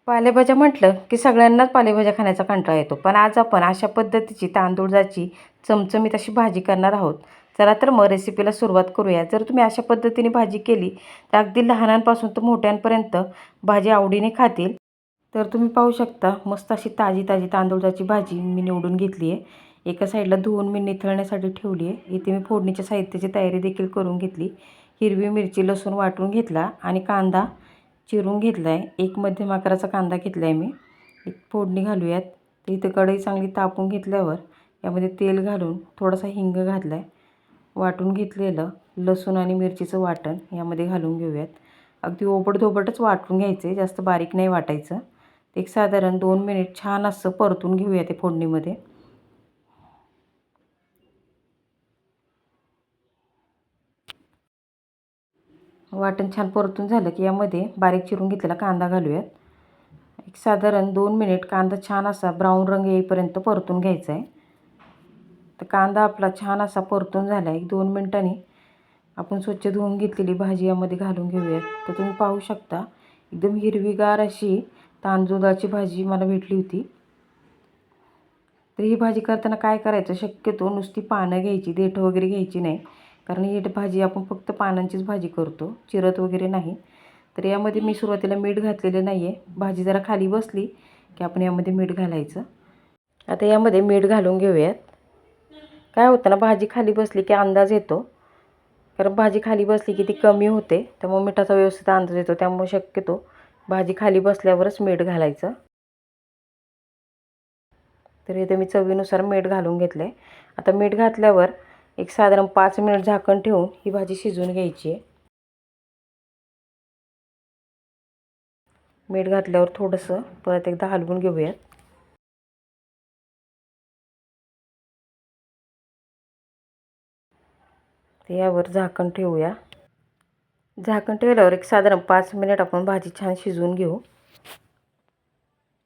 पालेभाज्या म्हटलं की सगळ्यांनाच पालेभाज्या खाण्याचा कंटाळा येतो, पण आज आपण अशा पद्धतीची तांदूळाची चमचमीत अशी भाजी करणार आहोत. चला तर मग रेसिपीला सुरुवात करूया. जर तुम्ही अशा पद्धतीने भाजी केली तर अगदी लहानांपासून तर मोठ्यांपर्यंत भाजी आवडीने खातील. तर तुम्ही पाहू शकता मस्त अशी ताजी ताजी तांदूळाची भाजी मी निवडून घेतली आहे. एका साईडला धुवून मी निथळण्यासाठी ठेवली आहे. इथे मी फोडणीच्या साहित्याची तयारी देखील करून घेतली. हिरवी मिरची, लसूण वाटून घेतला आणि कांदा चिरून घेतला आहे. एक मध्यम आकाराचा कांदा घेतला आहे मी. एक फोडणी घालूयात. तर इथं कढई चांगली तापून घेतल्यावर यामध्ये तेल घालून थोडासा हिंग घातला आहे. वाटून घेतलेलं लसूण आणि मिरचीचं वाटण यामध्ये घालून घेऊयात. अगदी ओबडधोबडच वाटून घ्यायचं आहे, जास्त बारीक नाही वाटायचं. एक साधारण 2 मिनिट छान असं परतून घेऊया ते फोडणीमध्ये. वाटण छान परतून झालं की यामध्ये बारीक चिरून घेतलेला कांदा घालूयात. एक साधारण 2 मिनिट कांदा छान असा ब्राऊन रंग येईपर्यंत परतून घ्यायचा आहे. तर कांदा आपला छान असा परतून झाला आहे. 2 मिनिटांनी आपण स्वच्छ धुवून घेतलेली भाजी यामध्ये घालून घेऊयात. तर तुम्ही पाहू शकता एकदम हिरवीगार अशी तांदूळाची भाजी मला भेटली होती. तर ही भाजी करताना काय करायचं, शक्यतो नुसती पानं घ्यायची, देठं वगैरे घ्यायची नाही. कारण ही भाजी आपण फक्त पानांचीच भाजी करतो, चिरत वगैरे नाही. तर यामध्ये मी सुरुवातीला मीठ घातलेलं नाही आहे. भाजी जरा खाली बसली की आपण यामध्ये मीठ घालायचं. आता यामध्ये मीठ घालून घेऊयात. काय होतं ना, भाजी खाली बसली की अंदाज येतो. कारण भाजी खाली बसली की ती कमी होते, त्यामुळे मिठाचा व्यवस्थित अंदाज येतो. त्यामुळे शक्यतो भाजी खाली बसल्यावरच मीठ घालायचं. तर इथे मी चवीनुसार मीठ घालून घेतलं आहे. आता मीठ घातल्यावर एक साधारण 5 मिनिट झाकण ठेवून ही भाजी शिजवून घ्यायची आहे. मीठ घातल्यावर थोडंसं परत एकदा हलवून घेऊयात. तर यावर झाकण ठेवूया. झाकण ठेवल्यावर एक साधारण 5 मिनिट आपण भाजी छान शिजवून घेऊ.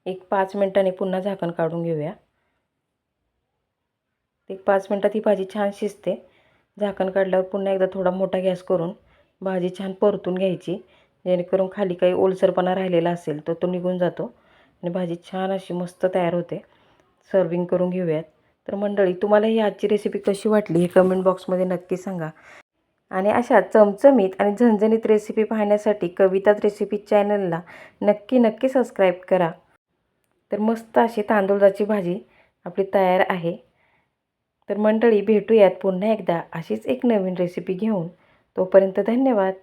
एक 5 मिनिटांनी पुन्हा झाकण काढून घेऊया. एक 5 मिनिटात ही भाजी छान शिजते. झाकण काढल्यावर पुन्हा एकदा थोडा मोठा गॅस करून भाजी छान परतून घ्यायची, जेणेकरून खाली काही ओलसरपणा राहिलेला असेल तर तो निघून जातो आणि भाजी छान अशी मस्त तयार होते. सर्विंग करून घेऊयात. तर मंडळी, तुम्हाला ही आजची रेसिपी कशी वाटली हे कमेंट बॉक्समध्ये नक्की सांगा. आणि अशा चमचमीत आणि झणझणीत रेसिपी पाहण्यासाठी कविताच रेसिपी चॅनलला नक्की नक्की सबस्क्राईब करा. तर मस्त अशी तांदूळाची भाजी आपली तयार आहे. तर मंडळी, भेटूयात पुन्हा एकदा अशीच एक नवीन रेसिपी घेऊन. तोपर्यंत धन्यवाद.